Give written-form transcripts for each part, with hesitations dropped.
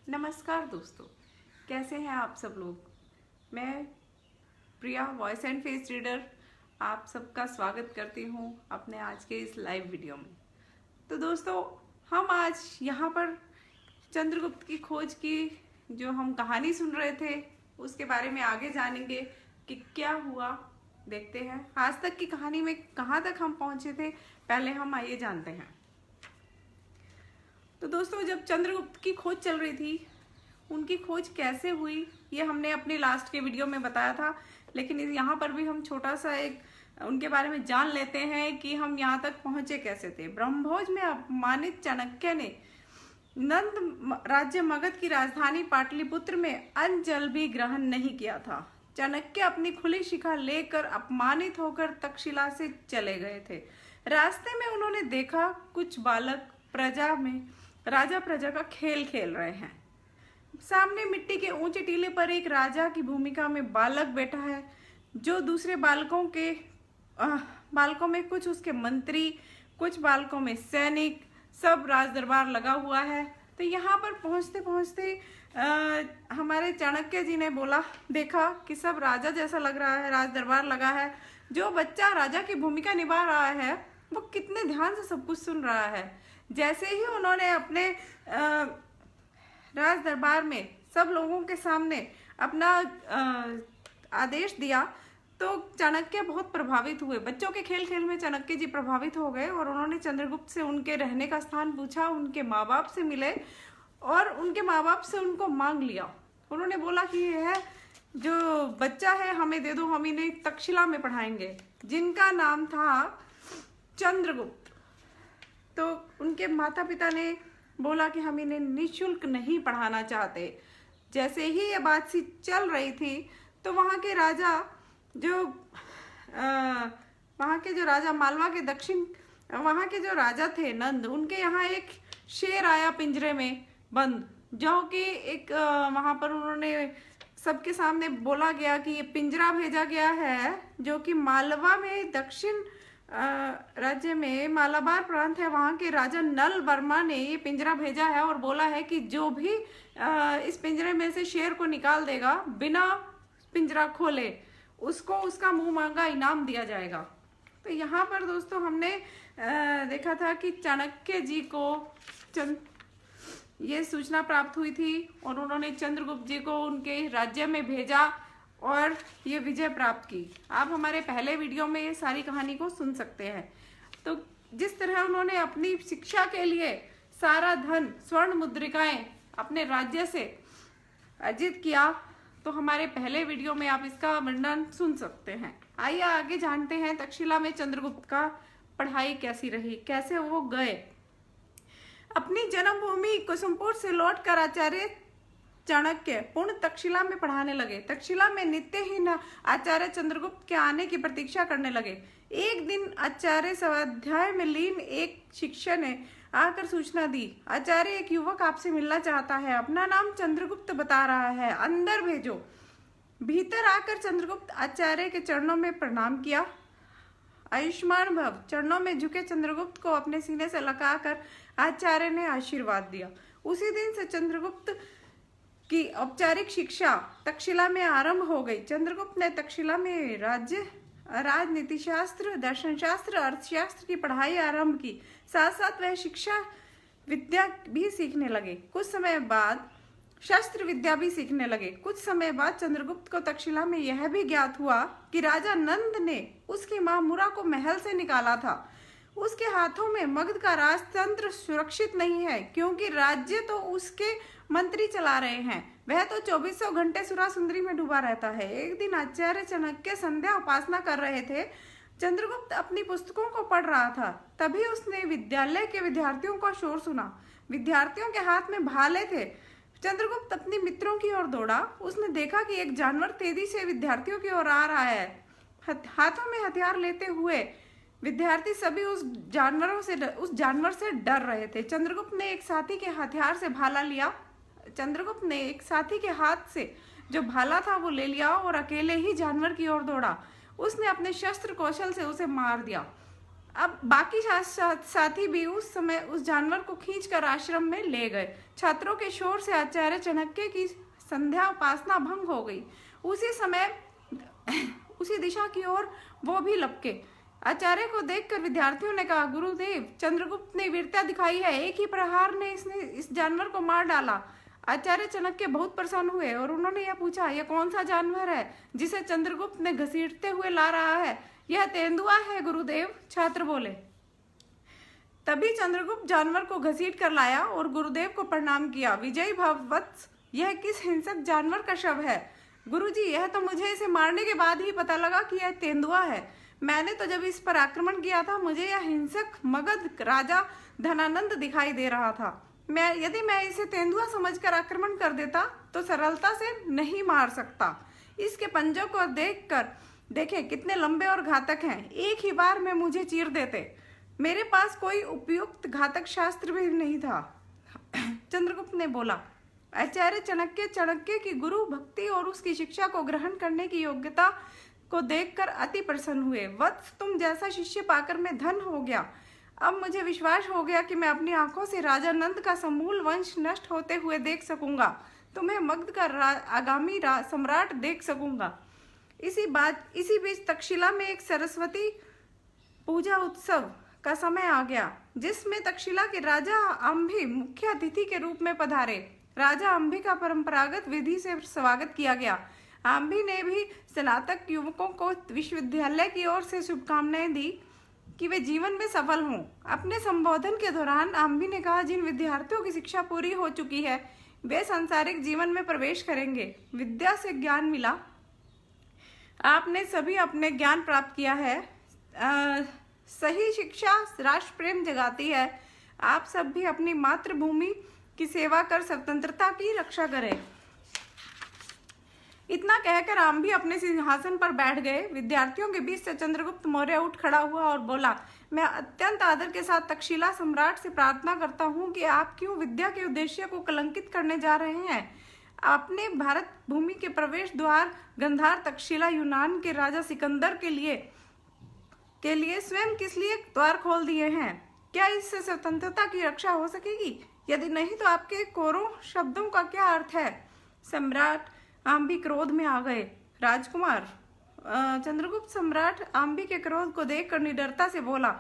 नमस्कार दोस्तों, कैसे हैं आप सब लोग। मैं प्रिया वॉइस एंड फेस रीडर आप सबका स्वागत करती हूं अपने आज के इस लाइव वीडियो में। तो दोस्तों, हम आज यहाँ पर चंद्रगुप्त की खोज की जो हम कहानी सुन रहे थे उसके बारे में आगे जानेंगे कि क्या हुआ। देखते हैं आज तक की कहानी में कहाँ तक हम पहुंचे थे। पहले हम आइए जानते हैं। तो दोस्तों, जब चंद्रगुप्त की खोज चल रही थी, उनकी खोज कैसे हुई ये हमने अपने लास्ट के वीडियो में बताया था, लेकिन यहाँ पर भी हम छोटा सा एक उनके बारे में जान लेते हैं कि हम यहाँ तक पहुंचे कैसे थे। ब्रह्मभोज में अपमानित चाणक्य ने नंद राज्य मगध की राजधानी पाटलिपुत्र में अन्न जल भी ग्रहण नहीं किया था। चाणक्य अपनी खुली शिखा लेकर अपमानित होकर तक्षशिला से चले गए थे। रास्ते में उन्होंने देखा कुछ बालक राजा प्रजा का खेल खेल रहे हैं। सामने मिट्टी के ऊंचे टीले पर एक राजा की भूमिका में बालक बैठा है, जो दूसरे बालकों में कुछ उसके मंत्री, कुछ बालकों में सैनिक, सब राज दरबार लगा हुआ है। तो यहाँ पर पहुँचते पहुँचते हमारे चाणक्य जी ने देखा कि सब राजा जैसा लग रहा है, राज दरबार लगा है। जो बच्चा राजा की भूमिका निभा रहा है वो कितने ध्यान से सब कुछ सुन रहा है। जैसे ही उन्होंने अपने राज दरबार में सब लोगों के सामने अपना आदेश दिया तो चाणक्य बहुत प्रभावित हुए। बच्चों के खेल खेल में चाणक्य जी प्रभावित हो गए और उन्होंने चंद्रगुप्त से उनके रहने का स्थान पूछा, उनके माँ बाप से मिले और उनके माँ बाप से उनको मांग लिया। उन्होंने बोला कि यह जो बच्चा है हमें दे दो, हम इन्हें तक्षशिला में पढ़ाएंगे, जिनका नाम था चंद्रगुप्त। तो उनके माता पिता ने बोला कि हम इन्हें निःशुल्क नहीं पढ़ाना चाहते। जैसे ही ये बात सी चल रही थी तो वहाँ के जो राजा मालवा के दक्षिण वहाँ के जो राजा थे नंद, उनके यहाँ एक शेर आया पिंजरे में बंद, जो कि एक वहाँ पर उन्होंने सबके सामने बोला गया कि ये पिंजरा भेजा गया है, जो कि मालवा में दक्षिण राज्य में मालाबार प्रांत है, वहाँ के राजा नल वर्मा ने ये पिंजरा भेजा है और बोला है कि जो भी इस पिंजरे में से शेर को निकाल देगा बिना पिंजरा खोले, उसको उसका मुंह मांगा इनाम दिया जाएगा। तो यहाँ पर दोस्तों हमने देखा था कि चाणक्य जी को ये सूचना प्राप्त हुई थी और उन्होंने चंद्रगुप्त जी को उनके राज्य में भेजा और ये विजय प्राप्त की। आप हमारे पहले वीडियो में ये सारी कहानी को सुन सकते हैं। तो जिस तरह उन्होंने अपनी शिक्षा के लिए सारा धन, स्वर्ण मुद्रिकाएं अपने राज्य से अर्जित किया, तो हमारे पहले वीडियो में आप इसका वर्णन सुन सकते हैं। आइए आगे जानते हैं तक्षशिला में चंद्रगुप्त का पढ़ाई कैसी रही, कैसे वो गए। अपनी जन्मभूमि कुसुमपुर से लौटकर आचार्य चाणक्य पूर्ण तक्षशिला में पढ़ाने लगे। तक्षशिला में नित्य ही आचार्य चंद्रगुप्त के आने की प्रतीक्षा करने लगे। एक दिन आचार्य स्वाध्याय में लीन एक शिष्य ने आकर सूचना दी, आचार्य एक युवक आपसे मिलना चाहता है, अपना नाम चंद्रगुप्त बता रहा है, अंदर भेजो। भीतर आकर चंद्रगुप्त आचार्य के चरणों में प्रणाम किया। आयुष्मान भव चरणों में झुके चंद्रगुप्त को अपने सीने से लगाकर आचार्य ने आशीर्वाद दिया। उसी दिन से चंद्रगुप्त की औपचारिक शिक्षा तक्षशिला में आरंभ हो गई। चंद्रगुप्त ने तक्षशिला में राजनीति शास्त्र, दर्शन शास्त्र, अर्थशास्त्र की पढ़ाई आरंभ की। साथ साथ वह शिक्षा विद्या भी सीखने लगे। कुछ समय बाद शस्त्र विद्या भी सीखने लगे। कुछ समय बाद चंद्रगुप्त को तक्षशिला में यह भी ज्ञात हुआ कि राजा नंद ने उसकी मां मुरा को महल से निकाला था। उसके हाथों में मगध का राजतंत्र सुरक्षित नहीं है, क्योंकि राज्य तो उसके मंत्री चला रहे हैं, वह तो 2400 घंटे सुरा सुंदरी में डूबा रहता है। एक दिन आचार्य चाणक्य संध्या उपासना कर रहे थे। चंद्रगुप्त अपनी पुस्तकों को पढ़ रहा था, तभी उसने विद्यालय के विद्यार्थियों का शोर सुना। विद्यार्थियों के हाथ में भाले थे। चंद्रगुप्त अपने मित्रों की ओर दौड़ा। उसने देखा कि एक जानवर तेजी से विद्यार्थियों की ओर आ रहा है। हाथों में हथियार लेते हुए विद्यार्थी सभी उस जानवर से डर रहे थे। चंद्रगुप्त ने एक साथी के हथियार से भाला लिया। चंद्रगुप्त ने एक साथी के हाथ से जो भाला था वो ले लिया और अकेले ही जानवर की ओर दौड़ा। उसने अपने शस्त्र कौशल से उसे मार दिया। अब बाकी साथी भी उस समय उस जानवर को खींचकर आश्रम में ले गए। छात्रों के शोर से आचार्य चाणक्य की संध्या उपासना भंग हो गई। उसी समय उसी दिशा की ओर वो भी लपके। आचार्य को देखकर विद्यार्थियों ने कहा, गुरुदेव, चंद्रगुप्त ने वीरता दिखाई है, एक ही प्रहार ने इस जानवर को मार डाला। आचार्य चाणक्य बहुत प्रसन्न हुए और उन्होंने यह पूछा, यह कौन सा जानवर है जिसे चंद्रगुप्त ने घसीटते हुए ला रहा है? यह तेंदुआ है गुरुदेव, छात्र बोले। तभी चंद्रगुप्त जानवर को घसीट कर लाया और गुरुदेव को प्रणाम किया। विजयी भव वत्स, यह किस हिंसक जानवर का शव है? गुरुजी, यह तो मुझे इसे मारने के बाद ही पता लगा कि यह तेंदुआ है। मैंने तो जब इस पर आक्रमण किया था, मुझे यह हिंसक मगध राजा धनानंद दिखाई दे रहा था। यदि मैं इसे तेंदुआ समझकर आक्रमण कर देता तो सरलता से नहीं मार सकता। इसके पंजों को देखें कितने लंबे और घातक हैं, एक ही बार में मुझे चीर देते। मेरे पास कोई उपयुक्त घातक शास्त्र भी नहीं था, चंद्रगुप्त ने बोला। आचार्य चाणक्य की गुरु भक्ति और उसकी शिक्षा को ग्रहण करने की योग्यता को देखकर अति प्रसन्न हुए। वत्स, तुम जैसा शिष्य पाकर मैं धन हो गया। अब मुझे विश्वास हो गया कि मैं अपनी आंखों से राजा नंद का समूल वंश नष्ट होते हुए देख सकूंगा। तुम्हें मगध का आगामी सम्राट देख सकूंगा। इसी बीच तक्षशिला में एक सरस्वती पूजा उत्सव का समय आ गया, जिसमें तक्षशिला के राजा अंभी मुख्य अतिथि के रूप में पधारे। राजा अंभी का परंपरागत विधि से स्वागत किया गया। अंभी ने भी स्नातक युवकों को विश्वविद्यालय की ओर से शुभकामनाएं दी कि वे जीवन में सफल हों। अपने संबोधन के दौरान अंभी ने कहा, जिन विद्यार्थियों की शिक्षा पूरी हो चुकी है वे सांसारिक जीवन में प्रवेश करेंगे। विद्या से ज्ञान मिला, आपने सभी अपने ज्ञान प्राप्त किया है। सही शिक्षा राष्ट्र प्रेम जगाती है। आप सब भी अपनी मातृभूमि की सेवा कर स्वतंत्रता की रक्षा करें। इतना कहकर अंभी अपने सिंहासन पर बैठ गए। विद्यार्थियों के बीच से चंद्रगुप्त मौर्य उठ खड़ा हुआ और बोला, मैं अत्यंत आदर के साथ तक्षशिला सम्राट से प्रार्थना करता हूँ कि आप क्यों विद्या के उद्देश्य को कलंकित करने जा रहे हैं? आपने भारत भूमि के प्रवेश द्वार गंधार तक्षशिला यूनान के राजा सिकंदर के लिए स्वयं किस लिए द्वार खोल दिए हैं? क्या इससे स्वतंत्रता की रक्षा हो सकेगी? यदि नहीं तो आपके कोरों शब्दों का क्या अर्थ है? सम्राट अंभी क्रोध में आ गए। राजकुमार, चंद्रगुप्त सम्राट अंभी के क्रोध को देखकर निडरता से बोला,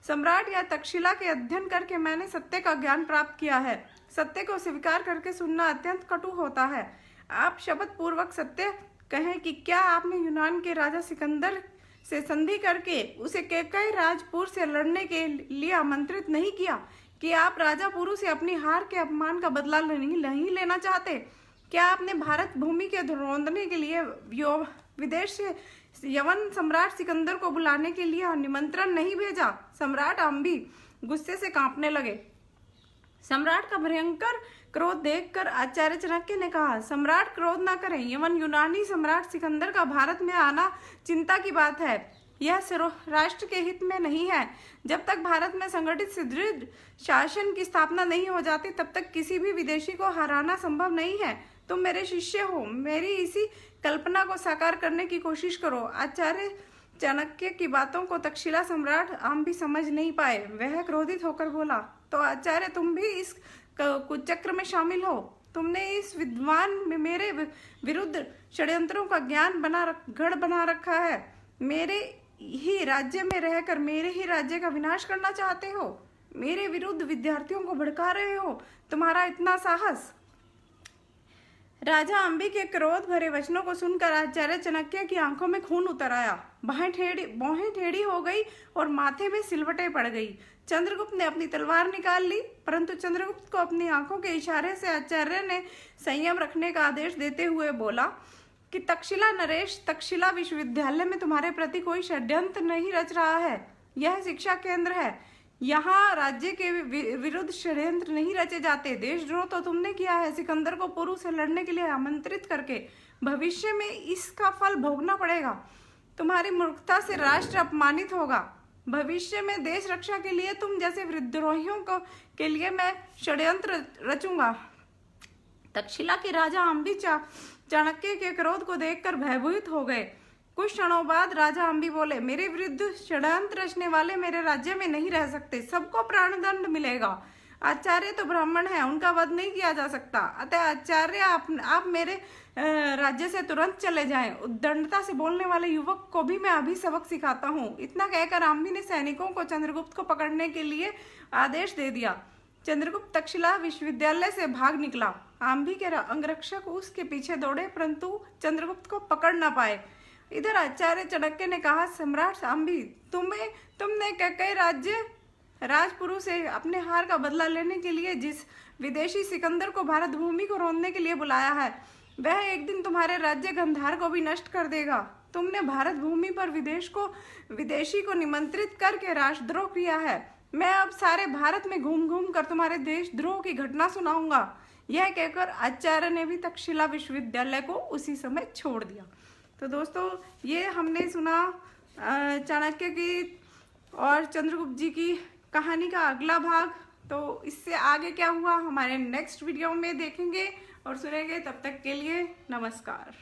सम्राट, यह तक्षशिला के अध्ययन करके मैंने सत्य का ज्ञान प्राप्त किया है। सत्य को स्वीकार करके सुनना अत्यंत कटु होता है। आप शपथ पूर्वक सत्य कहें कि क्या आपने यूनान के राजा सिकंदर से संधि करके उसे कैकेयी राजपुर से लड़ने के लिए आमंत्रित नहीं किया? कि आप राजापुरु से अपनी हार के अपमान का बदला नहीं लेना चाहते? क्या आपने भारत भूमि के रोंदने के लिए विदेश से यवन सम्राट सिकंदर को बुलाने के लिए निमंत्रण नहीं भेजा? सम्राट अंभी गुस्से से कांपने लगे। सम्राट का भयंकर क्रोध देखकर आचार्य चाणक्य ने कहा, सम्राट क्रोध न करें। यवन यूनानी सम्राट सिकंदर का भारत में आना चिंता की बात है। यह राष्ट्र के हित में नहीं है। जब तक भारत में संगठित सुदृढ़ शासन की स्थापना नहीं हो जाती तब तक किसी भी विदेशी को हराना संभव नहीं है। तुम मेरे शिष्य हो, मेरी इसी कल्पना को साकार करने की कोशिश करो। आचार्य चाणक्य की बातों को तक्षशिला सम्राट अंभी समझ नहीं पाए। वह क्रोधित होकर बोला, तो आचार्य, तुम भी इस कुचक्र में शामिल हो? तुमने इस विद्वान में मेरे विरुद्ध षड्यंत्रों का गढ़ बना रखा है। मेरे ही राज्य में रहकर मेरे ही राज्य का विनाश करना चाहते हो। मेरे विरुद्ध विद्यार्थियों को भड़का रहे हो। तुम्हारा इतना साहस? राजा अंभी के क्रोध भरे वचनों को सुनकर आचार्य चाणक्य की आंखों में खून उतर आया। बाहें टेढ़ी हो गई और माथे में सिलवटें पड़ गई। चंद्रगुप्त ने अपनी तलवार निकाल ली, परंतु चंद्रगुप्त को अपनी आंखों के इशारे से आचार्य ने संयम रखने का आदेश देते हुए बोला कि तक्षशिला नरेश, तक्षशिला विश्वविद्यालय में तुम्हारे प्रति कोई षड्यंत्र नहीं रच रहा है। यह शिक्षा केंद्र है। यहाँ राज्य के विरुद्ध षड्यंत्र नहीं रचे जाते। देशद्रोह तो तुमने किया है, सिकंदर को पुरु से लड़ने के लिए आमंत्रित करके। भविष्य में इसका फल भोगना पड़ेगा। तुम्हारी मूर्खता से राष्ट्र अपमानित होगा। भविष्य में देश रक्षा के लिए तुम जैसे विद्रोहियों के लिए मैं षड्यंत्र रचूंगा। तक्षशिला के राजा अंभी चाणक्य के क्रोध को देखकर भयभीत हो गए। कुछ क्षणों बाद राजा अम्बी बोले, मेरे विरुद्ध षड्यंत्र रचने वाले मेरे राज्य में नहीं रह सकते, सबको प्राणदंड मिलेगा। आचार्य तो ब्राह्मण है, उनका वध नहीं किया जा सकता, अतः आचार्य आप मेरे राज्य से तुरंत चले जाएं। उद्दंडता से बोलने वाले युवक को भी मैं अभी सबक सिखाता हूँ। इतना कहकर अम्बी ने सैनिकों को चंद्रगुप्त को पकड़ने के लिए आदेश दे दिया। चंद्रगुप्त तक्षशिला विश्वविद्यालय से भाग निकला। अम्बी के अंगरक्षक उसके पीछे दौड़े, परंतु चंद्रगुप्त को पकड़ न पाए। इधर आचार्य चाणक्य ने कहा, सम्राट अम्बी, तुमने कई राजपुरुष से अपने हार का बदला लेने के लिए जिस विदेशी सिकंदर को भारत भूमि को रोंदने के लिए बुलाया है, वह एक दिन तुम्हारे राज्य गंधार को भी नष्ट कर देगा। तुमने भारत भूमि पर विदेशी को निमंत्रित करके राष्ट्रद्रोह किया है। मैं अब सारे भारत में घूम घूम कर तुम्हारे देशद्रोह की घटना सुनाऊंगा। यह कहकर आचार्य ने भी तक्षशिला विश्वविद्यालय को उसी समय छोड़ दिया। तो दोस्तों, ये हमने सुना चाणक्य की और चंद्रगुप्त जी की कहानी का अगला भाग। तो इससे आगे क्या हुआ हमारे नेक्स्ट वीडियो में देखेंगे और सुनेंगे। तब तक के लिए नमस्कार।